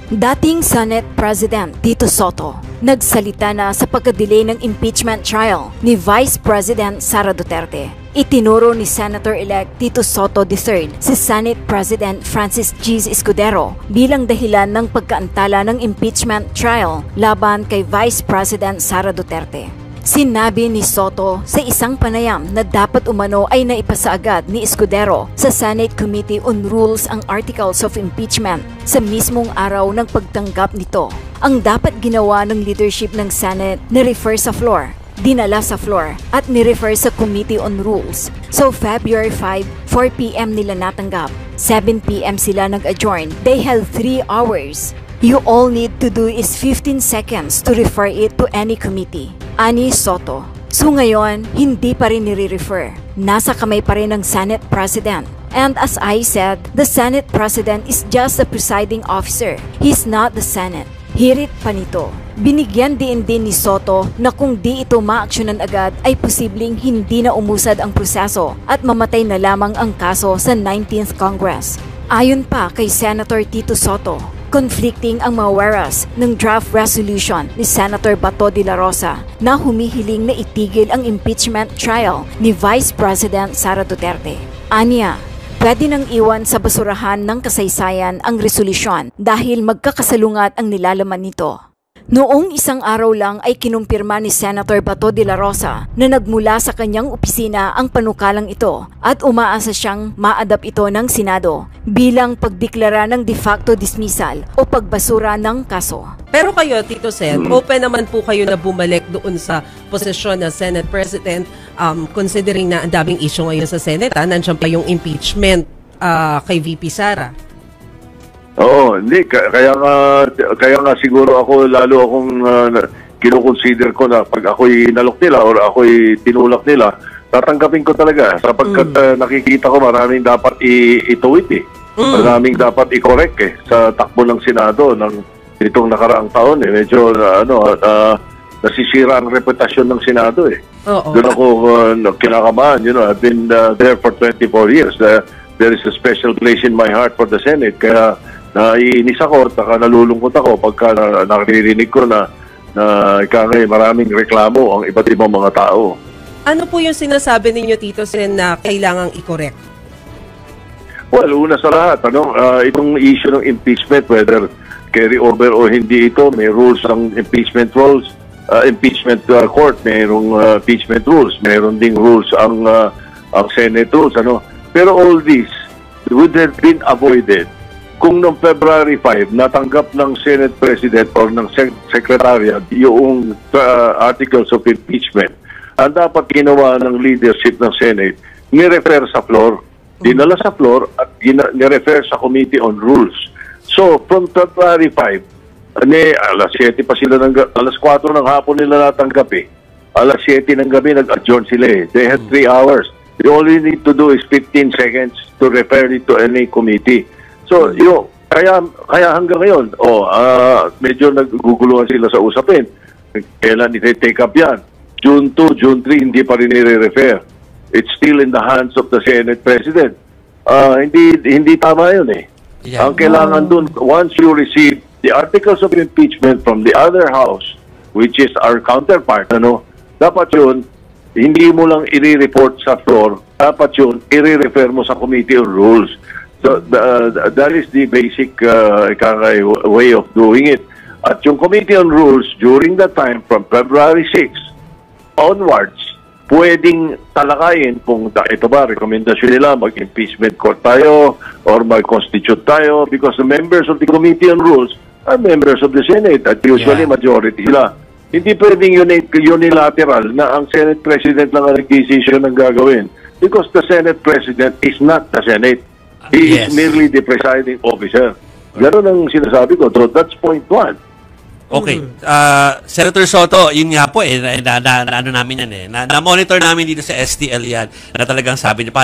Dating Senate President Tito Soto nagsalita na sa pagka-delay ng impeachment trial ni Vice President Sara Duterte. Itinuro ni Senator-elect Tito Soto III si Senate President Francis G. Escudero bilang dahilan ng pagkaantala ng impeachment trial laban kay Vice President Sara Duterte. Sinabi ni Soto sa isang panayam na dapat umano ay naipasa agad ni Escudero sa Senate Committee on Rules ang Articles of Impeachment sa mismong araw ng pagtanggap nito. Ang dapat ginawa ng leadership ng Senate na refer sa floor, dinala sa floor at ni-refer sa Committee on Rules. So February 5, 4 p.m. nila natanggap. 7 p.m. sila nag-adjourn. They had 3 hours. You all need to do is 15 seconds to refer it to any committee. Ani Soto. So ngayon, hindi pa rin nire-refer. Nasa kamay pa rin ng Senate President. And as I said, the Senate President is just the presiding officer. He's not the Senate. Hirit pa nito. Binigyan din ni Soto na kung di ito maaksyonan agad ay posibleng hindi na umusad ang proseso at mamatay na lamang ang kaso sa 19th Congress. Ayon pa kay Senator Tito Soto, conflicting ang mga whereas ng draft resolution ni Senator Bato de la Rosa na humihiling na itigil ang impeachment trial ni Vice President Sara Duterte. Anya, pwede nang iwan sa basurahan ng kasaysayan ang resolusyon dahil magkakasalungat ang nilalaman nito. Noong isang araw lang ay kinumpirma ni Senator Bato de la Rosa na nagmula sa kanyang opisina ang panukalang ito at umaasa siyang ma-adapt ito ng Senado bilang pagdeklara ng de facto dismissal o pagbasura ng kaso. Pero kayo, Tito Sen, open naman po kayo na bumalik doon sa posisyon ng Senate President considering na ang daming issue ngayon sa Senate. Nandiyan pa yung impeachment kay VP Sara. Oo, hindi. Kaya nga siguro ako, lalo akong kinoconsider ko na pag ako'y nalok nila or ako'y tinulak nila, tatanggapin ko talaga sapagkat nakikita ko maraming dapat ituwid eh. Maraming dapat i-correct eh sa takbo ng Senado ng itong nakaraang taon eh. Medyo nasisira ang reputasyon ng Senado eh. Doon ako kinakabahan. You know, I've been there for 24 years. There is a special place in my heart for the Senate. Kaya naiinis ako at nalulungkot ako pagka naririnig ko na maraming reklamo ang iba't ibang mga tao. Ano po yung sinasabi ninyo, Tito Sen, na kailangang i-correct? Well, una sa lahat, itong issue ng impeachment, whether carry over o hindi ito, may rules ng impeachment rules, impeachment court, mayroong impeachment rules, mayroon ding rules ang Senate rules. Pero all this would have been avoided kung noong February 5 natanggap ng Senate President or ng Secretariat yung articles of impeachment. Ang dapat ginawa ng leadership ng Senate, ni-refer sa floor, dinala sa floor at ni-refer sa Committee on Rules. So, from February 5, alas 7 pa sila, alas 4 ng hapon nila natanggap eh. Alas 7 ng gabi nag-adjourn sila eh. They had 3 hours. All you need to do is 15 seconds to refer it to any committee. So, kaya hanggang ngayon, medyo naguguluhan sila sa usapin. Kailan i-take up yan? June 2, June 3, hindi pa rin i-refer. It's still in the hands of the Senate President. Hindi tama yun eh. Yeah. Ang kailangan dun, once you receive the articles of impeachment from the other house, which is our counterpart, dapat yun, hindi mo lang i-report sa floor, dapat yun, i-refer mo sa Committee on Rules. So, that is the basic way of doing it. At yung Committee on Rules, during that time, from February 6 onwards, pwedeng talakayin kung ito ba, rekomendasyon nila, mag-impeachment court tayo or mag-constitute tayo because the members of the Committee on Rules are members of the Senate at usually majority sila. Hindi pwedeng unilateral na ang Senate President lang ang nag-decision ng gagawin because the Senate President is not the Senate. He is merely the presiding officer. Ganoon ang sinasabi ko. So that's point 1. Okay. Senator Soto, yun nga po ano namin yan na-monitor namin dito sa STL yan na talagang sabi niyo pa,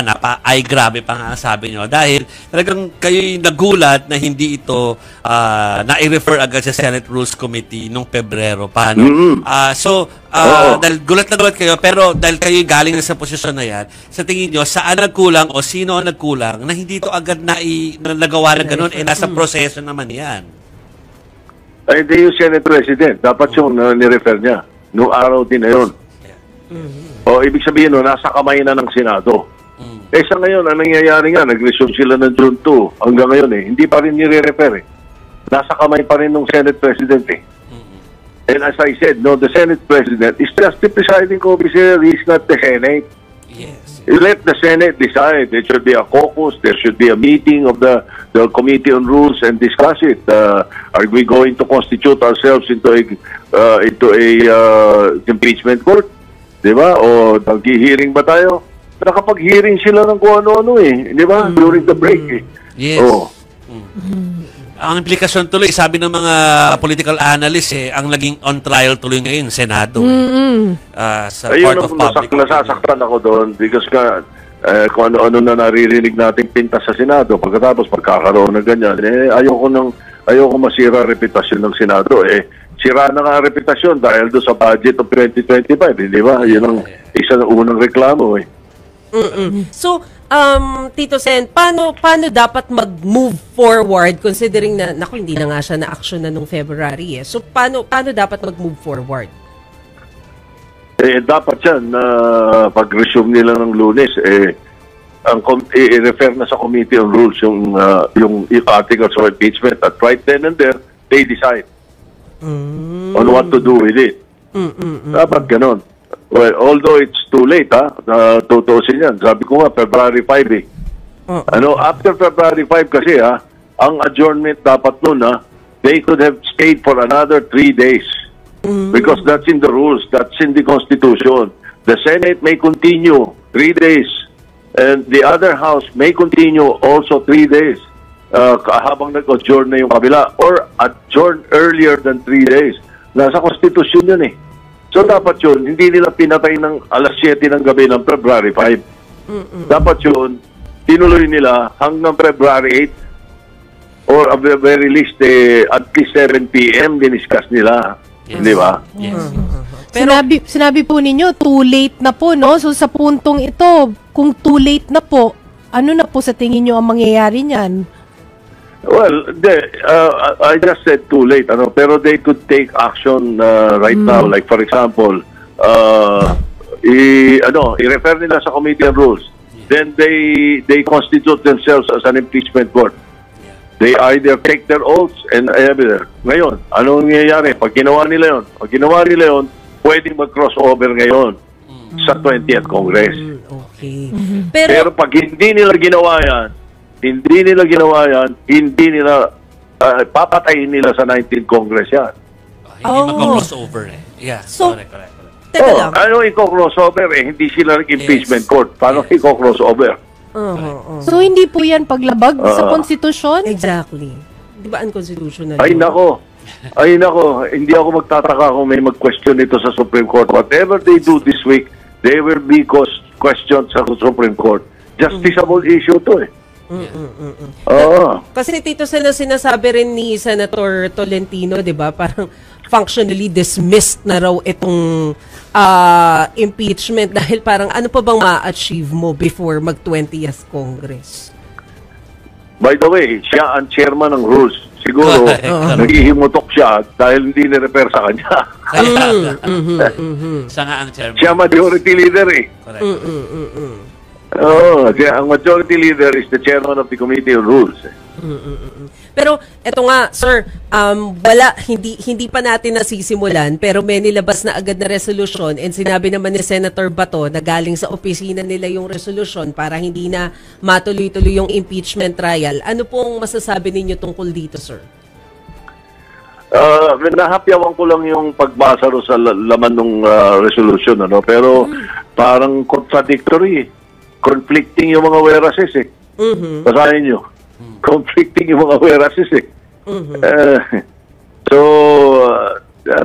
grabe pa nga sabi niyo dahil talagang kayo'y nagulat na hindi ito na-refer agad sa Senate Rules Committee nung Pebrero pa. Dahil gulat na gulat kayo, pero dahil kayo'y galing na sa posisyon na yan, sa tingin niyo, saan nagkulang o sino ang nagkulang na hindi ito agad nagawa ng ganun, nasa proseso naman yan? Ay, hindi yung Senate President. Dapat yung nirefer niya. Noong araw din na yun. O, ibig sabihin no, nasa kamay na ng Senado. Eh, sa ngayon, ang nangyayari nga, nag-resume sila ng June 2 hanggang ngayon hindi pa rin nire-refer Nasa kamay pa rin ng Senate President And as I said, no, the Senate President is just the presiding officer. He's not the Senate. Yes. Let the Senate decide. There should be a caucus. There should be a meeting of the Committee on Rules and discuss it. Are we going to constitute ourselves into a impeachment court? Diba? O nag-hearing ba tayo? Nakapag-hearing sila ng kung ano-ano Diba? During the break Yes. Ang implikasyon tuloy, sabi ng mga political analysts ang naging on trial tuloy ngayon, Senado. Sa Ayun, Court of Public nasasaktan ako doon because kung ano-ano na naririnig nating pintas sa Senado, pagkatapos pagkakaroon ng ganyan, ayoko masira reputasyon ng Senado. Sira na nga ang reputasyon dahil doon sa budget of 2025, di ba? Yun ang isa ng unang reklamo So, Tito Sen, paano dapat mag-move forward considering na, hindi na nga siya na-action na nung February So, paano dapat mag-move forward? Dapat yan na pag-resume nila ng Lunes, i-refer na sa Committee on Rules yung articles of impeachment at right then and there, they decide on what to do with it. Dapat ganon. Well, although it's too late, tutusin yan. Sabi ko nga, February 5 after February 5 kasi ang adjournment dapat nun they could have stayed for another 3 days. Because that's in the rules, that's in the Constitution. The Senate may continue 3 days and the other house may continue also 3 days habang nag-adjourn na yung kabila or adjourn earlier than 3 days. Nasa Constitution yun So, dapat yun, hindi nila pinatay ng alas 7 ng gabi ng February 5. Dapat yun, tinuloy nila hanggang February 8 or at the very least, at least 7 p.m. diniscuss nila. Di ba? Yes. Pero, sinabi po ninyo, too late na po, no? So, sa puntong ito, kung too late na po, ano na po sa tingin nyo ang mangyayari niyan? Well, I just said too late, pero they could take action right now. Like for example, i-refer nila sa Committee on Rules. Then they constitute themselves as an impeachment court. They either take their oaths and ngayon, anong nangyayari? Pag ginawa nila yun, pwedeng mag-crossover ngayon sa 20th Congress. Okay. Pero pag hindi nila ginawa yan, hindi nila papatayin nila sa 19th Congress yan. Hindi mag-crossover Yeah, So, correct. Teka lang. Ano i-crossover Hindi sila nag-impeachment court. Paano i-crossover? So, hindi po yan paglabag sa konstitusyon? Exactly. Di ba unconstitutional? Ay, nako. Hindi ako magtataka kung may mag-question ito sa Supreme Court. Whatever they do this week, they will be questioned sa Supreme Court. Justiciable issue to Kasi Tito Sen, sinasabi rin ni Senator Tolentino, di ba, parang functionally dismissed na raw itong impeachment dahil parang ano pa bang ma-achieve mo before mag-20th Congress? By the way, siya ang chairman ng rules. Siguro, naghihimutok siya dahil hindi ni-refer sa kanya. Siya nga ang chairman. Siya majority leader Correct. Ang majority leader is the chairman of the Committee on Rules. Pero eto nga, sir, hindi pa natin nasisimulan pero may nilabas na agad na resolusyon and sinabi naman ni Senator Bato na galing sa opisina nila yung resolusyon para hindi na matuloy-tuloy yung impeachment trial. Ano pong masasabi ninyo tungkol dito, sir? Nahapyawan ko lang yung pagbasa sa laman ng resolution, pero parang contradictory. Conflicting yung mga whereases Basahin nyo. Conflicting yung mga whereases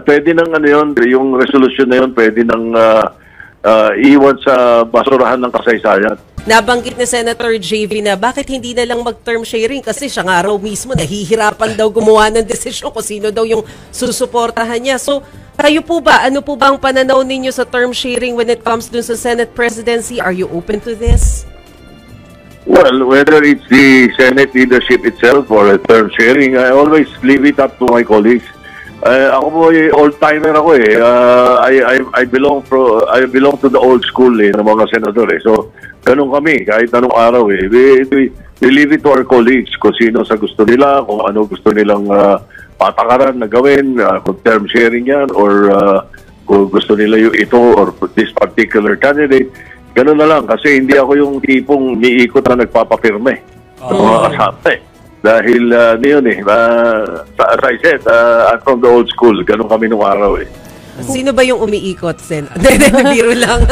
pwede nang yung resolution na yun, pwede nang iwan sa basurahan ng kasaysayan. Nabanggit ni Senator JV na bakit hindi na lang mag-term sharing kasi siya nga raw mismo nahihirapan daw gumawa ng desisyon kung sino daw yung susuportahan niya. So, kayo po ba? Ano po ba ang pananaw ninyo sa term sharing when it comes dun sa Senate presidency? Are you open to this? Well, whether it's the Senate leadership itself or a term sharing, I always leave it up to my colleagues. Ako po old-timer ako eh. I belong to the old school ng mga senador eh. So, ganun kami, kahit anong araw eh. We leave it to our colleagues kung sino sa gusto nila, kung ano gusto nilang patakaran na gawin, kung term sharing yan, or kung gusto nila yung ito or this particular candidate. Ganun na lang, kasi hindi ako yung tipong niikot na nagpapapirme. Mga kasama eh. Dahil yun eh, as I said, I'm from the old school. Ganun kami nung araw eh. Sino ba yung umiikot, Sen? Biro lang.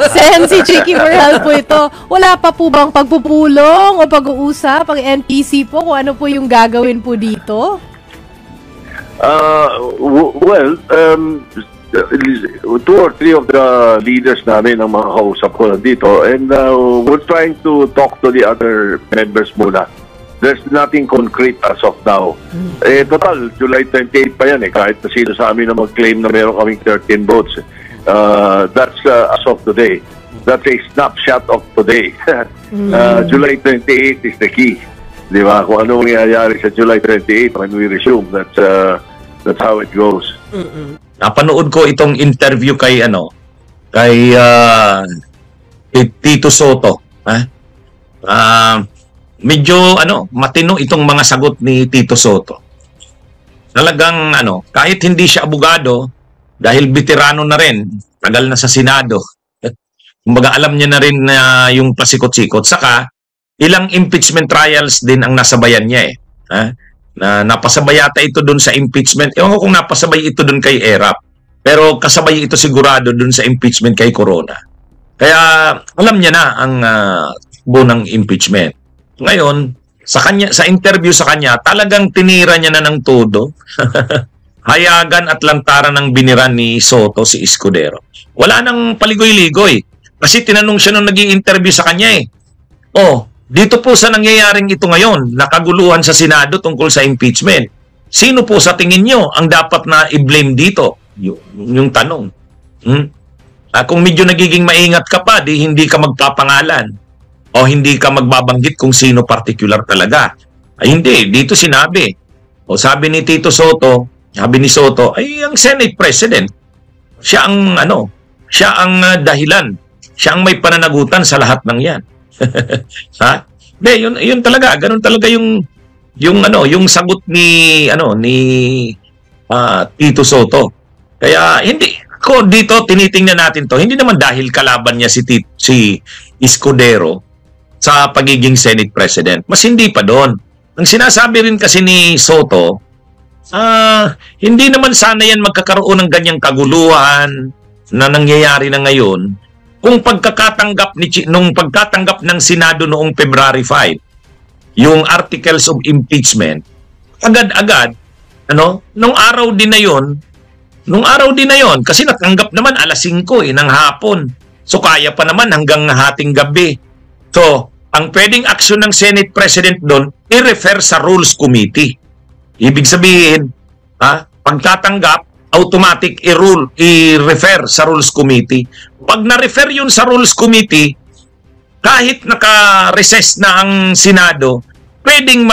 Sen, si Chicky Morel po ito. Wala pa po bang pagpupulong o pag-uusap ang NPC po kung ano po yung gagawin po dito? Well, 2 or 3 of the leaders namin ang mga kausap ko dito, and we're trying to talk to the other members muna. There's nothing concrete as of now. Total, July 28 pa yan eh, kahit na sino sa amin na mag-claim na meron kaming 13 votes. That's as of today. That's a snapshot of today. July 28 is the key. Di ba? Kung ano mangyayari sa July 28 when we resume, that's how it goes. Napanood ko itong interview kay Tito Soto. Medyo matino itong mga sagot ni Tito Soto. Talagang kahit hindi siya abogado, dahil veterano na rin, tagal na sa Senado. Kumbaga alam niya na rin na yung pasikot-sikot. Saka ilang impeachment trials din ang nasabayan niya eh. Na napasabay yata ito dun sa impeachment. Ewan ko kung napasabay ito dun kay Erap. Pero kasabay ito sigurado dun sa impeachment kay Corona. Kaya alam niya na ang ng impeachment. Ngayon, sa interview sa kanya, talagang tinira niya na ng todo. Hayagan at lantaran ng biniran ni Soto si Escudero. Wala nang paligoy-ligoy. Kasi tinanong siya nung nag-i-interview sa kanya eh. Dito po sa nangyayaring ito ngayon, nakaguluhan sa Senado tungkol sa impeachment. Sino po sa tingin nyo ang dapat na i-blame dito? Yung tanong. Kung medyo nagiging maingat ka pa, di hindi ka magpapangalan. O hindi ka magbabanggit kung sino particular talaga. Ay hindi, dito sinabi. O sabi ni Tito Soto, sabi ni Soto, ay ang Senate President, siya ang dahilan. Siya ang may pananagutan sa lahat ng yan. De, yun talaga, ganun talaga yung sagot ni Tito Soto. Kaya hindi ko dito tinitingnan natin to. Hindi naman dahil kalaban niya si Escudero sa pagiging Senate President. Mas hindi pa doon. Ang sinasabi rin kasi ni Soto, hindi naman sana yan magkakaroon ng ganyang kaguluhan na nangyayari na ngayon kung nung pagkatanggap ng Senado noong February 5, yung articles of impeachment, agad-agad, nung araw din na yon, kasi natanggap naman alas 5 ng hapon. So kaya pa naman hanggang hating gabi. So, ang pwedeng aksyon ng Senate President doon, i-refer sa Rules Committee. Ibig sabihin, pagkatanggap, automatic i-refer sa Rules Committee. Pag na-refer yun sa Rules Committee, kahit naka-recess na ang Senado, pwedeng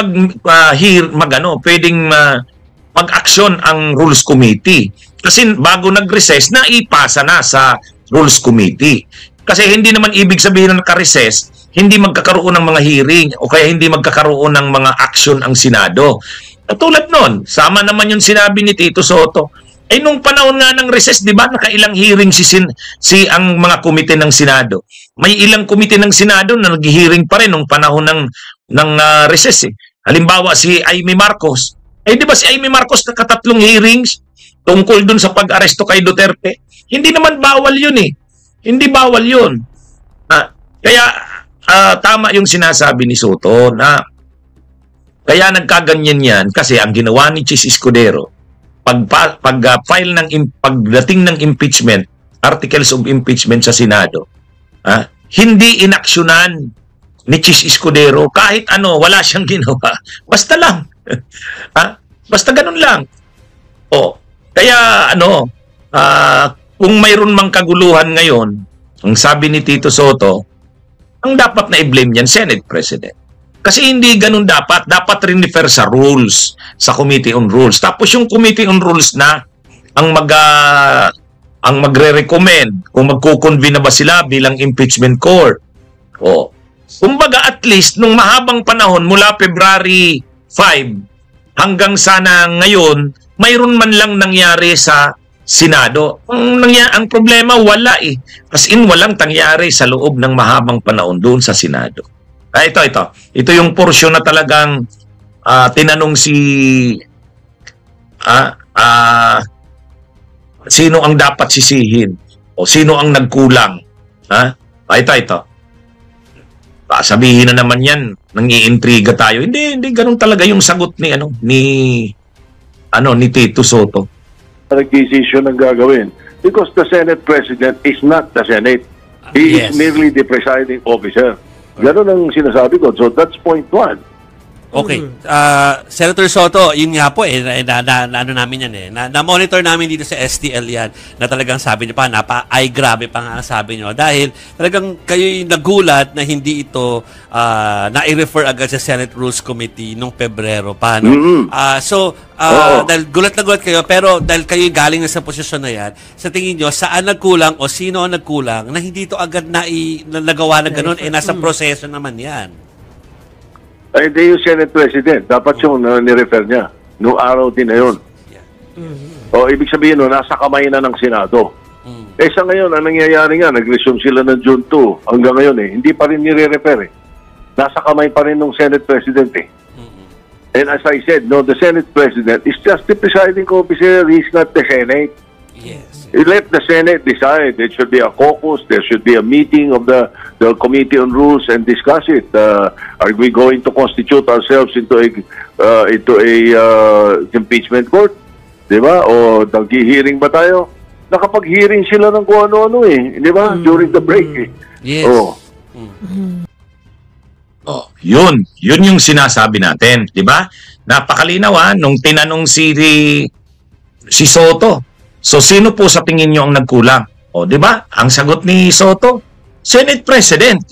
mag-aksyon ang Rules Committee. Kasi bago nag-recess, naipasa na sa Rules Committee. Kasi hindi naman ibig sabihin na naka-recess, hindi magkakaroon ng mga hearing o kaya hindi magkakaroon ng mga action ang Senado. Katulad nun, sama naman yung sinabi ni Tito Soto. Nung panahon nga ng recess, di ba, nakailang hearing ang mga komite ng Senado. May ilang komite ng Senado na nag-hearing pa rin nung panahon ng recess. Halimbawa, si Amy Marcos. Di ba si Amy Marcos nakatatlong hearings tungkol dun sa pag-aresto kay Duterte? Hindi naman bawal yun eh. Hindi bawal yun. Kaya tama yung sinasabi ni Soto na kaya nagkaganyan yan kasi ang ginawa ni Chis Escudero pagdating ng impeachment, articles of impeachment sa Senado, hindi inaksyonan ni Chis Escudero kahit wala siyang ginawa. Basta lang. Basta ganun lang. Kaya kung mayroon mang kaguluhan ngayon, ang sabi ni Tito Soto, ang dapat na i-blame yan, Senate President. Kasi hindi ganun dapat. Dapat rin-refer sa rules, sa Committee on Rules. Tapos yung Committee on Rules na ang ang magre-recommend kung magko-convene na ba sila bilang impeachment court. O, kumbaga at least nung mahabang panahon mula February 5 hanggang sana ngayon, mayroon man lang nangyari sa Senado. Ang problema, wala eh. As in, walang nangyari sa loob ng mahabang panahon doon sa Senado. Ito. Ito yung portion na talagang tinanong si sino ang dapat sisihin o sino ang nagkulang. Ito. Sabihin na naman yan, nangiintriga tayo. Hindi ganun talaga yung sagot ni Tito Soto. Nag-decision ang gagawin because the Senate President is not the Senate. He is merely the presiding officer. Ganun ang sinasabi ko. So that's point one. Okay. Senator Soto, yun nga po ano namin yan na-monitor namin dito sa STL yan na talagang sabi niyo pa, ay grabe pa nga ang sabi niyo dahil talagang kayo'y nagulat na hindi ito na-refer agad sa Senate Rules Committee nung Pebrero pa. No? Dahil gulat na gulat kayo, pero dahil kayo'y galing na sa posisyon na yan, sa tingin niyo, saan nagkulang o sino ang nagkulang na hindi ito agad nagawa na ganun, nasa proseso naman yan. Ay, hindi yung Senate President. Dapat yung nirefer niya. Noong araw din na yun. O, ibig sabihin nasa kamay na ng Senado. Sa ngayon, ang nangyayari nga, nag-resume sila ng June 2 hanggang ngayon hindi pa rin nire-refer Nasa kamay pa rin ng Senate President And as I said, the Senate President is just the presiding officer. He's not the Senate. Yes. Let the Senate decide. There should be a caucus. There should be a meeting of the Committee on Rules and discuss it. Are we going to constitute ourselves into a impeachment court? Diba? O nag-hearing ba tayo? Nakapag-hearing sila ng kung ano-ano Diba? During the break Yes. Yun yung sinasabi natin, 'di ba? Napakalinaw nung tinanong si Soto. So sino po sa tingin niyo ang nagkulang? 'Di ba? Ang sagot ni Soto, Senate President.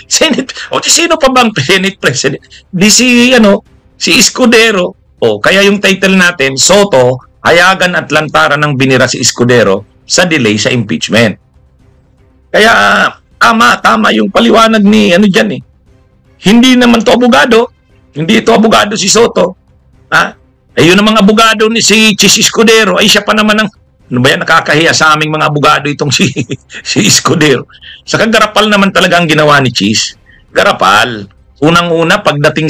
Sino pa bang Senate President? Si Escudero. Kaya yung title natin, Soto, hayagan at lantaran ng binira si Escudero sa delay sa impeachment. Kaya tama yung paliwanag ni diyan Hindi naman to abogado. Hindi ito abogado si Soto. Yun ang mga abogado ni si Chis Escudero. Siya pa naman nakakahiya sa aming mga abogado itong si Escudero. Sa kagarapal naman talaga ang ginawa ni Chis. Garapal. Unang-una, pagdating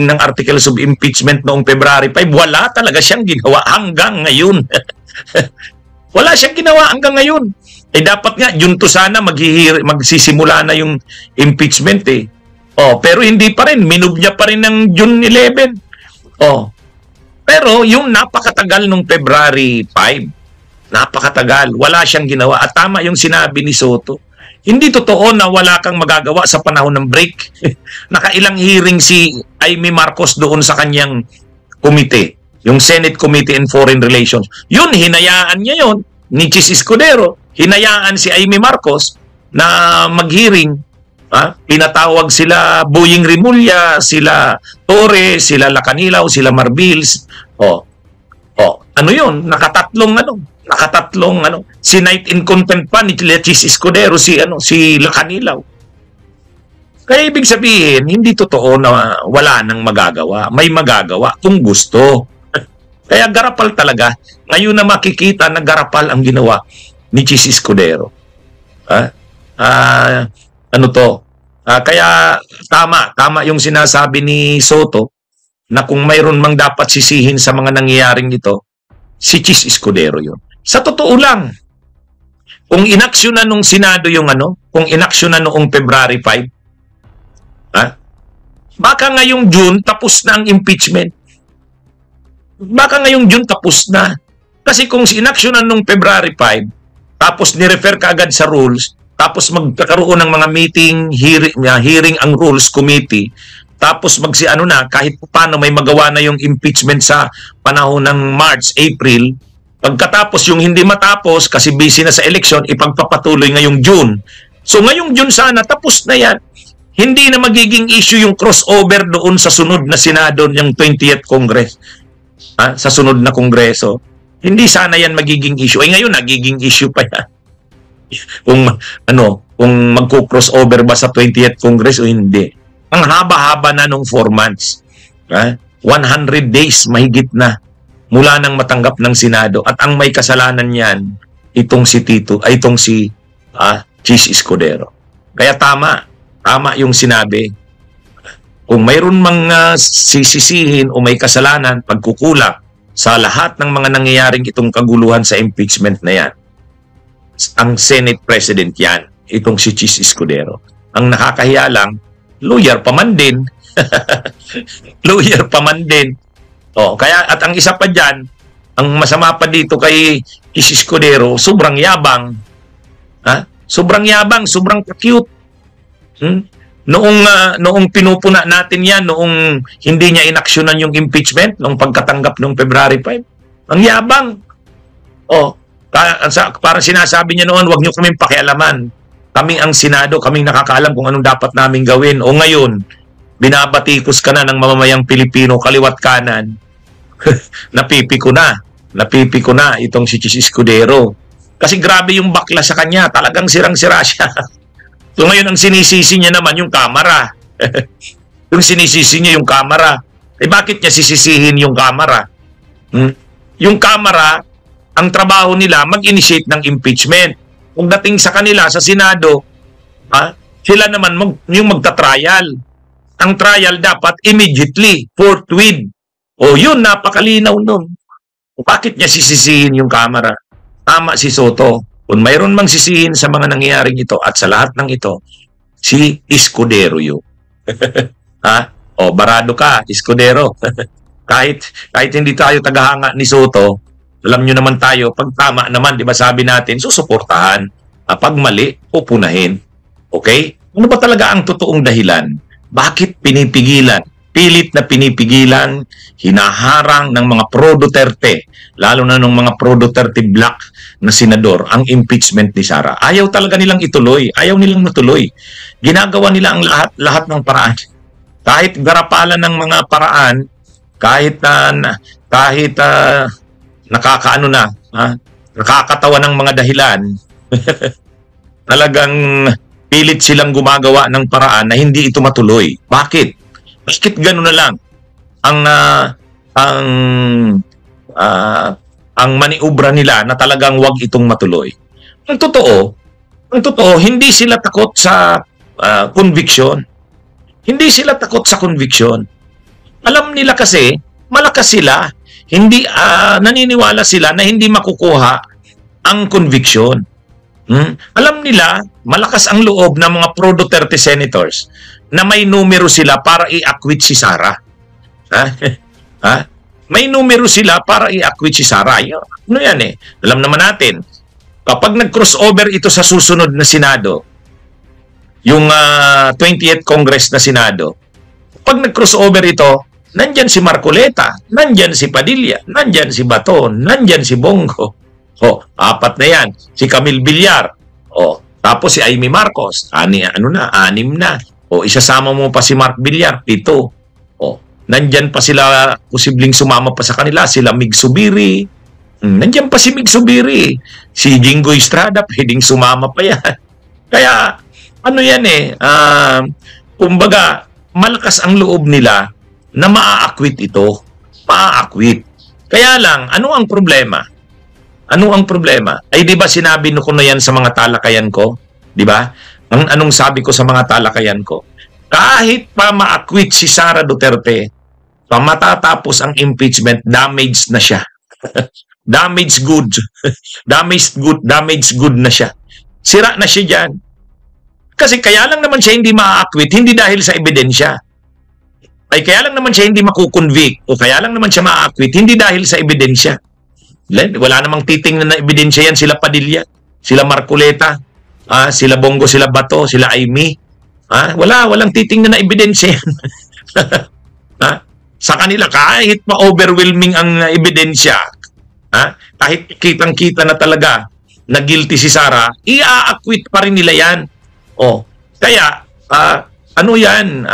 ng articles of impeachment noong February 5, wala talaga siyang ginawa hanggang ngayon. Wala siyang ginawa hanggang ngayon. Dapat nga, June to sana magsisimula na yung impeachment pero hindi pa rin. Minove niya pa rin ng June 11. Pero yung napakatagal nung February 5, napakatagal. Wala siyang ginawa. At tama yung sinabi ni Soto. Hindi totoo na wala kang magagawa sa panahon ng break. Nakailang hearing si Amy Marcos doon sa kanyang komite. Yung Senate Committee on Foreign Relations. Yun, hinayaan niya yun. Ni Chis Escudero. Hinayaan si Amy Marcos na mag-hearing. Pinatawag sila Boying Rimulya, sila Torres, sila Lacanilaw, sila Marbils. Ano yun? Nakatatlong si Night in Contempt pa ni Chis Escudero, si Lacanilaw. Kaya ibig sabihin, hindi totoo na wala nang magagawa. May magagawa kung gusto. Kaya garapal talaga. Ngayon na makikita na garapal ang ginawa ni Chis Escudero. Kaya tama yung sinasabi ni Soto na kung mayroon mang dapat sisihin sa mga nangyayaring ito, si Chis Escudero yun. Sa totoo lang, kung inaksyonan nung Senado kung inaksyonan noong February 5, baka ngayong June tapos na ang impeachment. Baka ngayong June tapos na. Kasi kung inaksyonan nung February 5, tapos ni-refer ka agad sa rules, tapos magkakaroon ng mga meeting, hearing ang Rules Committee, tapos kahit paano may magawa na yung impeachment sa panahon ng March, April, pagkatapos yung hindi matapos kasi busy na sa election, ipagpapatuloy ngayong June. So ngayong June sana, tapos na yan. hindi na magiging issue yung crossover doon sa sunod na Senado ng 20th Congress. Sa sunod na Kongreso. Hindi sana yan magiging issue. Ngayon, nagiging issue pa yan. Kung magko-crossover ba sa 20th Congress o hindi. Ang haba-haba na nung 4 months. 100 days, mahigit na mula nang matanggap ng Senado. At ang may kasalanan yan, itong si Chis Escudero. Kaya tama yung sinabi. Kung mayroon mga sisisihin o may kasalanan, pagkukulang sa lahat ng mga nangyayaring itong kaguluhan sa impeachment na yan, ang Senate President yan, itong si Chis Escudero. Ang nakakahiya lang, lawyer pa man din. Lawyer pa man din. Kaya, at ang isa pa dyan, ang masama pa dito kay Chis Escudero, sobrang yabang. Sobrang yabang, sobrang cute. Noong pinupuna natin yan, noong hindi niya inaksyonan yung impeachment, noong pagkatanggap noong February 5, ang yabang. Parang sinasabi niya noon, wag niyo kaming pakialaman. Kami ang Senado, kaming nakakaalam kung anong dapat naming gawin. O ngayon, binabatikos ka na ng mamamayang Pilipino, kaliwat kanan. Napipi ko na itong si Chis Escudero. Kasi grabe yung bakla sa kanya, talagang sirang-sira siya. So ngayon ang sinisisi niya naman yung kamera. Yung sinisisi niya yung kamera. Bakit niya sisisihin yung kamera? Yung kamera, ang trabaho nila mag-initiate ng impeachment. Kung dating sa kanila sa Senado, sila naman yung magta-trial. Ang trial dapat immediately, forthwith. Yun, napakalinaw nun. Bakit niya sisisihin yung kamera? Tama si Soto. Kung mayroon mang sisihin sa mga nangyayaring ito at sa lahat ng ito, si Escudero yun. Barado ka, Escudero. kahit hindi tayo tagahanga ni Soto, alam nyo naman tayo, pag tama naman, di ba sabi natin, susuportahan. Pag mali, pupunahin. Okay? Ano ba talaga ang totoong dahilan? Bakit pinipigilan? Pilit na pinipigilan, hinaharang ng mga pro-Duterte, lalo na ng mga pro-Duterte black na senador, ang impeachment ni Sara. Ayaw talaga nilang ituloy. Ayaw nilang natuloy. Ginagawa nila ang lahat ng paraan. Kahit garapalan ng mga paraan, kahit nakakatawa ng mga dahilan, talagang pilit silang gumagawa ng paraan na hindi ito matuloy. Bakit? Bakit gano'n na lang ang maniubra nila na talagang wag itong matuloy? Ang totoo, hindi sila takot sa conviction. Hindi sila takot sa conviction. Alam nila kasi, malakas sila. Hindi naniniwala sila na hindi makukuha ang conviction. Alam nila, malakas ang loob ng mga pro-Duterte senators na may numero sila para i-acquit si Sara. May numero sila para i-acquit si Sara. Ano yan eh? Alam naman natin, kapag nag-crossover ito sa susunod na Senado, yung 20th Congress na Senado, pag nag-crossover ito, nandyan si Marcoleta, nandyan si Padilla, nandyan si Bato, nandyan si Bongo. 4 na yan. Si Camille Villar. Tapos si Amy Marcos. 6 na. Isasama mo pa si Mark Villar, 7. Nandyan pa sila, posibleng sumama pa sa kanila, sila Mig Subiri. Nandyan pa si Mig Subiri. Si Jingo Estrada, pwedeng sumama pa yan. Kaya, kumbaga, malakas ang loob nila na maa-acquit ito. Maa-acquit. Kaya lang, ano ang problema? Ay, di ba sinabi ko na yan sa mga talakayan ko? Di ba? Anong sabi ko sa mga talakayan ko? Kahit pa ma-acquit si Sara Duterte, matatapos ang impeachment, damaged na siya. Damaged good. Damaged good na siya. Sira na siya dyan. Kasi kaya lang naman siya hindi ma-acquit, hindi dahil sa ebidensya. Ay kaya lang naman siya hindi makukonvict o kaya lang naman siya ma-acquit, hindi dahil sa ebidensya. Wala namang titingnan na ebidensya yan, sila Padilla, sila Marcoleta, sila Bongo, sila Bato, sila Amy. Walang titingnan na ebidensya yan. Sa kanila, kahit ma-overwhelming ang ebidensya, kahit kitang-kita na talaga na guilty si Sara, i-acquit pa rin nila yan. Kaya, Ano yan?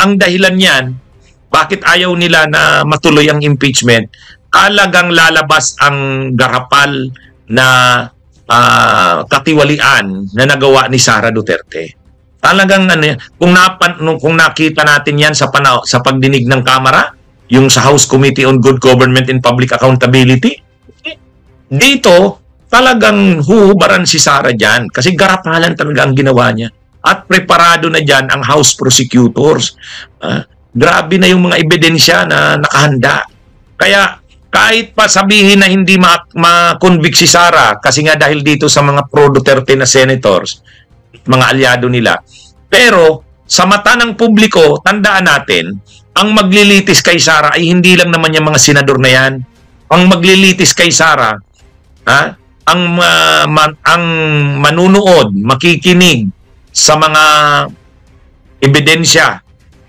Ang dahilan yan, bakit ayaw nila na matuloy ang impeachment? Talagang lalabas ang garapal na katiwalian na nagawa ni Sara Duterte. Talagang kung nakita natin yan sa pagdinig ng Kamara, yung sa House Committee on Good Government and Public Accountability, dito talagang huhubaran si Sara dyan kasi garapalan talaga ang ginawa niya. At preparado na dyan ang House Prosecutors. Grabe na yung mga ebidensya na nakahanda. Kaya kahit pa sabihin na hindi ma-convict si Sara kasi nga dahil dito sa mga pro-Duterte na senators, mga alyado nila. Pero sa mata ng publiko, tandaan natin, ang maglilitis kay Sara ay hindi lang naman yung mga senador na yan. Ang maglilitis kay Sara, ang manunood, makikinig sa mga ebidensya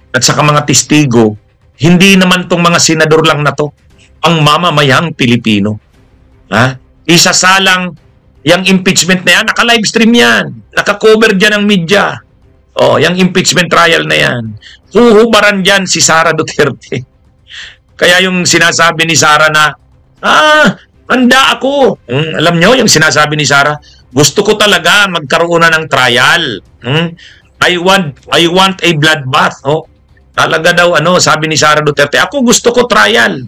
at saka mga testigo, hindi naman tong mga senador lang na to, ang mamamayang Pilipino. Isasalang yung impeachment na yan, naka-livestream yan, naka-cover dyan ang media. Yung impeachment trial na yan. Huhubaran dyan si Sara Duterte. Kaya yung sinasabi ni Sara na, handa ako. Alam nyo, yung sinasabi ni Sara, gusto ko talaga magkaroon na ng trial. I want a bloodbath. Talaga daw, sabi ni Sara Duterte, ako gusto ko trial.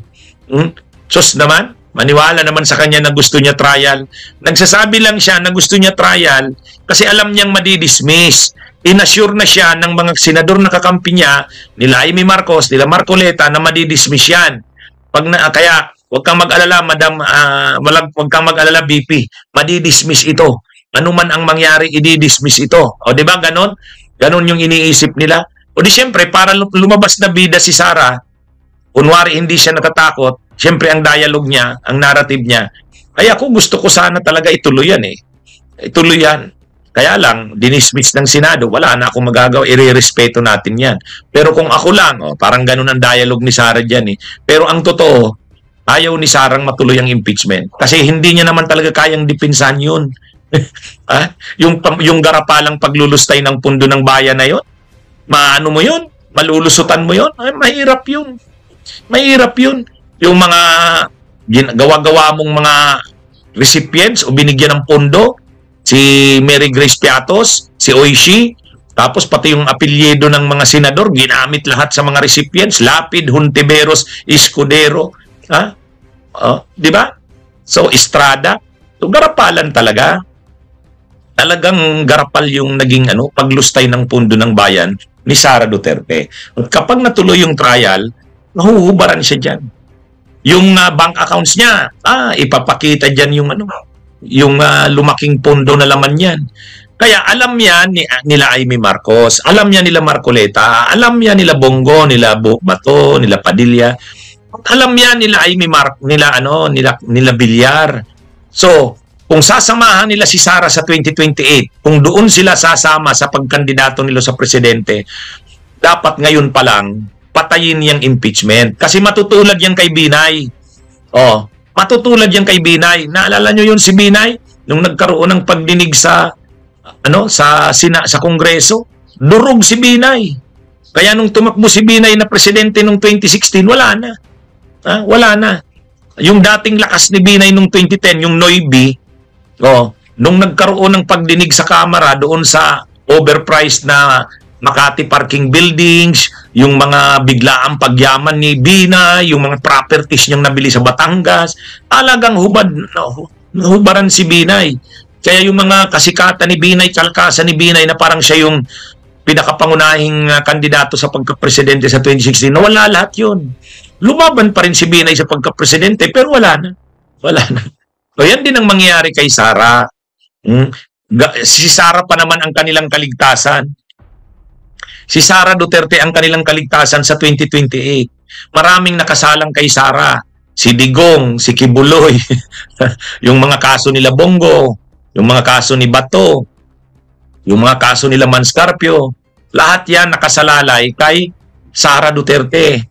Sus naman, maniwala naman sa kanya na gusto niya trial. Nagsasabi lang siya na gusto niya trial kasi alam niyang madidismiss. Inassure na siya ng mga senador na kakampi niya, nila Amy Marcos, nila Marcoleta, na madidismiss yan. Kaya, huwag kang mag-alala, Madam, huwag kang mag-alala, BP, madidismiss ito. Ano man ang mangyari, i-dismiss ito. O, di ba, ganon? Ganon yung iniisip nila. O di siyempre, para lumabas na bida si Sara, kunwari hindi siya natatakot, siyempre ang dialogue niya, ang narrative niya, ay ako gusto ko sana talaga ituloy yan eh. Ituloy yan. Kaya lang, dinismiss ng Senado, wala na akong magagawa, irerespeto natin yan. Pero kung ako lang, parang ganun ang dialogue ni Sara dyan eh. Pero ang totoo, ayaw ni Sarang matuloy ang impeachment. Kasi hindi niya naman talaga kayang dipinsan yun. Yung garapalang paglulustay ng pundo ng bayan na yun, maano mo yun? Malulusutan mo yun? Ay, mahirap yun. Mahirap yun. Yung mga gawa-gawa mong mga recipients o binigyan ng pondo, si Mary Grace Piatos, si Oishi, tapos pati yung apelyido ng mga senador, ginamit lahat sa mga recipients, Lapid, Hontiveros, Escudero, di ba? So, Estrada, so garapalan talaga. Talagang garapal yung naging paglustay ng pundo ng bayan ni Sara Duterte. At kapag natuloy yung trial, nahuhubaran siya dyan. Yung bank accounts niya, ipapakita dyan yung lumaking pondo na laman yan. Kaya alam yan nila Amy Marcos, alam yan nila Marcoleta, alam yan nila Bongo, nila Bato, nila Padilla. Alam yan nila Amy nila Villar. So, kung sasamahan nila si Sara sa 2028, kung doon sila sasama sa pagkandidato nila sa presidente, dapat ngayon pa lang patayin yung impeachment. Kasi matutulad yan kay Binay. Matutulad yan kay Binay. Naalala nyo yun si Binay? Nung nagkaroon ng pagdinig sa Kongreso, durog si Binay. Kaya nung tumakbo si Binay na presidente nung 2016, wala na. Wala na. Yung dating lakas ni Binay nung 2010, yung Noybi, nung nagkaroon ng pagdinig sa Kamara doon sa overpriced na Makati parking buildings, yung mga biglaang pagyaman ni Binay, yung mga properties niyang nabili sa Batangas, talagang hubaran si Binay. Kaya yung mga kasikatan ni Binay, kalkasan ni Binay na parang siya yung pinakapangunahing kandidato sa pagkapresidente sa 2016, nawala lahat yun. Lumaban pa rin si Binay sa pagkapresidente, pero wala na. Wala na. So yan din ang mangyayari kay Sara. Si Sara pa naman ang kanilang kaligtasan. Si Sara Duterte ang kanilang kaligtasan sa 2028. Maraming nakasalang kay Sara. Si Digong, si Kibuloy, yung mga kaso nila Bongo, yung mga kaso ni Bato, yung mga kaso nila Manscarpio, lahat yan nakasalalay kay Sara Duterte.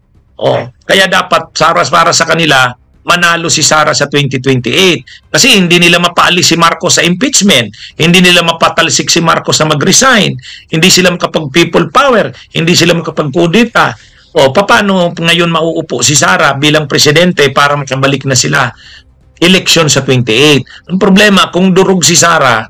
Kaya dapat para sa kanila, manalo si Sara sa 2028. Kasi hindi nila mapaalis si Marcos sa impeachment. Hindi nila mapatalsik si Marcos sa mag-resign. Hindi sila makapag-people power. Hindi sila makapag-kudita. O, paano ngayon mauupo si Sara bilang presidente para makabalik na sila? Election sa 28. Ang problema, kung durog si Sara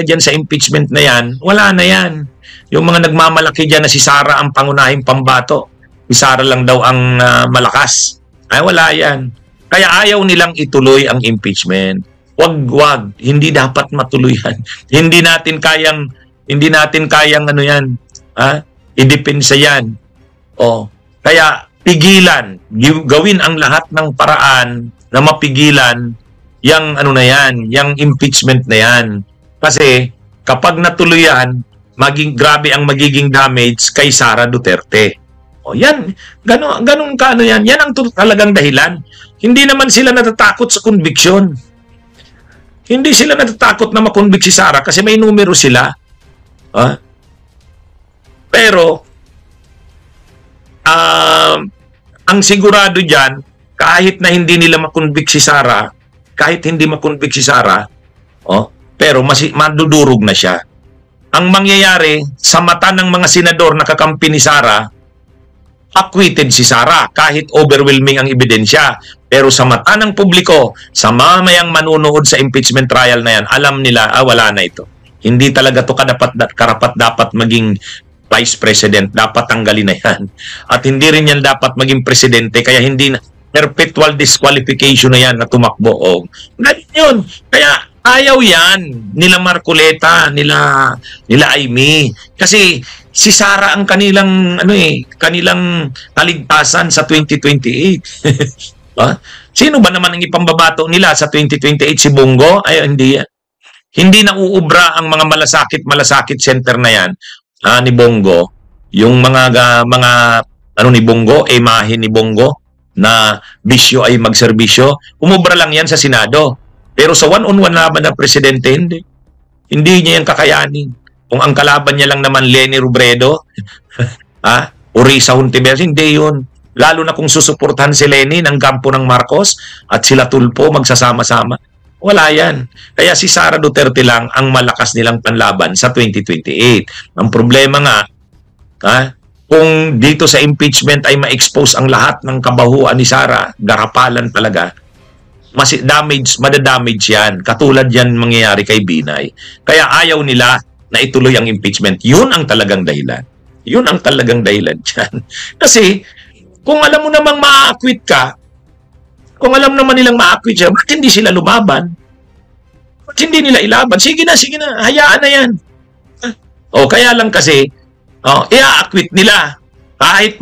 dyan sa impeachment na yan, wala na yan. Yung mga nagmamalaki dyan na si Sara ang pangunahing pambato. Si Sara lang daw ang malakas. Ay, wala yan. Kaya ayaw nilang ituloy ang impeachment. Wag. Hindi dapat matuloy yan. Hindi natin kayang ano yan. Idepensa yan. O, kaya pigilan. Gawin ang lahat ng paraan na mapigilan yang ano na yan, yang impeachment na yan. Kasi kapag natuloy yan, grabe ang magiging damage kay Sara Duterte. O yan, ganun ka ano yan. Yan ang talagang dahilan. Hindi naman sila natatakot sa conviction. Hindi sila natatakot na makonvict si Sara kasi may numero sila. Pero ang sigurado dyan, kahit na hindi nila makonvict si Sara, pero madudurog na siya. Ang mangyayari, sa mata ng mga senador na kakampi ni Sara, acquitted si Sara kahit overwhelming ang ebidensya. Pero sa mata ng publiko, sa mamayang manunood sa impeachment trial na yan, alam nila, wala na ito. Hindi talaga ito karapat dapat maging vice president. Dapat tanggalin na yan. At hindi rin yan dapat maging presidente. Kaya hindi na perpetual disqualification na yan na tumakbo. Ganyan yun. Kaya ayaw yan nila Marcoleta, nila Aimee. Kasi si Sara ang kanilang kanilang kaligtasan sa 2028. Sino ba naman ang ipambabato nila sa 2028? Si Bongo? Ay, hindi yan. Hindi na uubra ang mga malasakit center na yan ni Bongo. Yung mga ni Bongo, imahe ni Bongo na bisyo ay magserbisyo, umubra lang yan sa Senado. Pero sa one-on-one laban ng presidente, hindi. Hindi niya yan kakayanin. Kung ang kalaban niya lang naman Leni Robredo, o Risa Hontiveros, hindi yun. Lalo na kung susuportahan si Leni ng kampo ng Marcos at sila Tulfo magsasama-sama. Wala yan. Kaya si Sara Duterte lang ang malakas nilang panlaban sa 2028. Ang problema nga, kung dito sa impeachment ay ma-expose ang lahat ng kabahuan ni Sara, garapalan talaga, madadamage yan. Katulad yan mangyayari kay Binay. Kaya ayaw nila na ituloy ang impeachment. Yun ang talagang dahilan. Yun ang talagang dahilan dyan. Kasi, kung alam mo namang ma-acquit ka, kung alam naman nilang ma-acquit siya, ba't hindi sila lumaban? Ba't hindi nila ilaban? Sige na, hayaan na yan. Kaya lang kasi, i-acquit nila. Kahit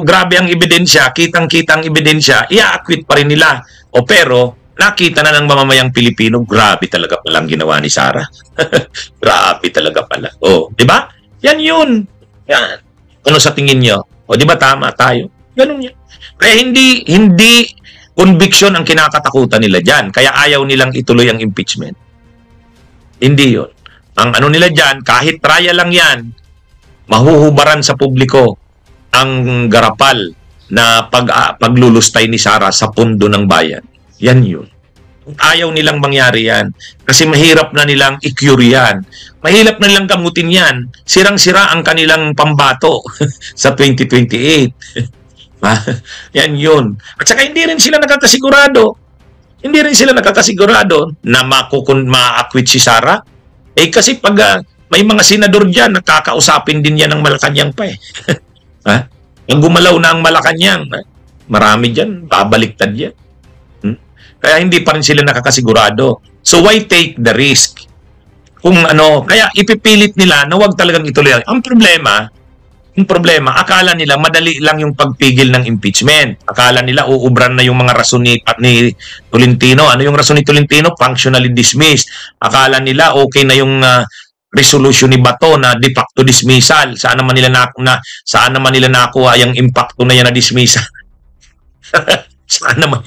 grabe ang ebidensya, kitang-kitang ebidensya, i-acquit pa rin nila. Pero, nakita na ng mamamayang Pilipino, grabe talaga palang ginawa ni Sara. Grabe talaga pala. Di ba? Yan yun. Yan. Ano sa tingin nyo? Di ba tama tayo? Ganun yan. Kaya hindi conviction ang kinakatakutan nila dyan. Kaya ayaw nilang ituloy ang impeachment. Hindi yun. Ang ano nila dyan, kahit trial lang yan, mahuhubaran sa publiko ang garapal na paglulustay ni Sara sa pundo ng bayan. Yan yun. Ayaw nilang mangyari yan. Kasi mahirap na nilang i-cure yan. Mahirap na nilang gamutin yan. Sirang-sira ang kanilang pambato sa 2028. Yan yun. At saka hindi rin sila nakakasigurado. Hindi rin sila nakakasigurado na ma-acquit si Sara. Kasi pag may mga senador dyan, nakakausapin din yan ng Malacanang pa eh. Ang gumalaw na ang Malacanang, marami dyan, babaliktad yan. Kaya hindi pa rin sila nakakasigurado. So why take the risk? Kaya ipipilit nila na huwag talagang ituloy. Ang problema, akala nila madali lang yung pagpigil ng impeachment. Akala nila uubran na yung mga rason ni Tolentino. Ano yung rason ni Tolentino? Functionally dismissed. Akala nila okay na yung resolution ni Bato na de facto dismissal. Saan naman nila nakuha yung impacto na yan na dismissal? Saan naman?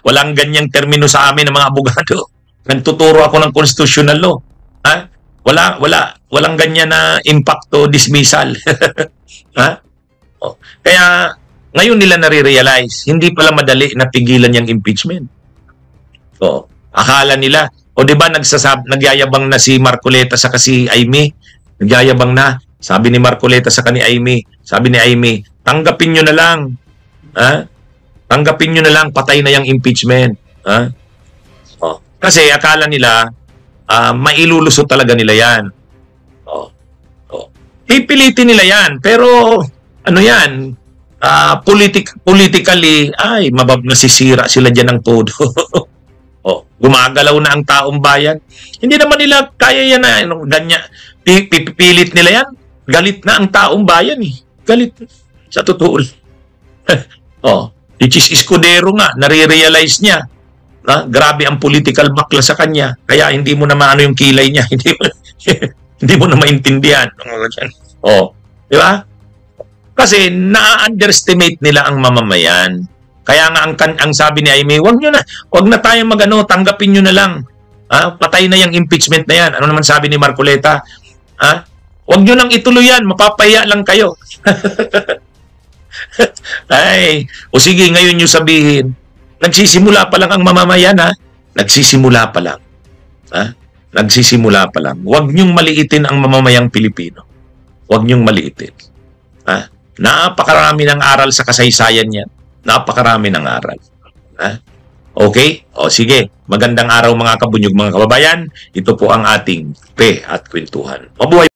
Walang ganyang termino sa amin ng mga abogado. Nagtuturo ako ng constitutional law. Walang ganyan na impacto dismissal. Kaya Ngayon nila nare-realize, hindi pala madali na pigilan yung impeachment. So, akala nila, o di ba nagyayabang na si Marcoleta sa si Amy? Nagyayabang na. Sabi ni Marcoleta sa ni Amy, sabi ni Amy, tanggapin nyo na lang. Ha? Tanggapin nyo na lang, patay na yung impeachment. Ha? Oh. Kasi akala nila, mailulusot talaga nila yan. Oh. Oh. Pipilitin nila yan. Pero, ano yan, politically, ay, nasisira sila dyan ng todo. Oh, gumagalaw na ang taong bayan. Hindi naman nila kaya yan na, ganyan. Pipilit nila yan. Galit na ang taong bayan eh. Galit. Sa totoo. Oh, Ichis Escudero nga, nare-realize niya na grabe ang political bakla sa kanya. Kaya hindi mo na maano yung kilay niya. Hindi mo na maintindihan. Oh, di ba? Kasi na-underestimate nila ang mamamayan. Kaya nga ang sabi ni Amy, wag na tayo magano, tanggapin nyo na lang. Patay na yung impeachment na yan. Ano naman sabi ni Marcoleta? Wag nyo nang ituloy yan, mapapaya lang kayo. Ay, o sige, ngayon nyo sabihin, nagsisimula pa lang ang mamamayan, Nagsisimula pa lang. Nagsisimula pa lang. Wag nyong maliitin ang mamamayang Pilipino. Wag nyong maliitin. Napakarami ng aral sa kasaysayan yan. Napakarami ng aral. Okay? O sige, magandang araw mga kabunyog, mga kababayan. Ito po ang ating Pe at Kwentuhan. Mabuhay!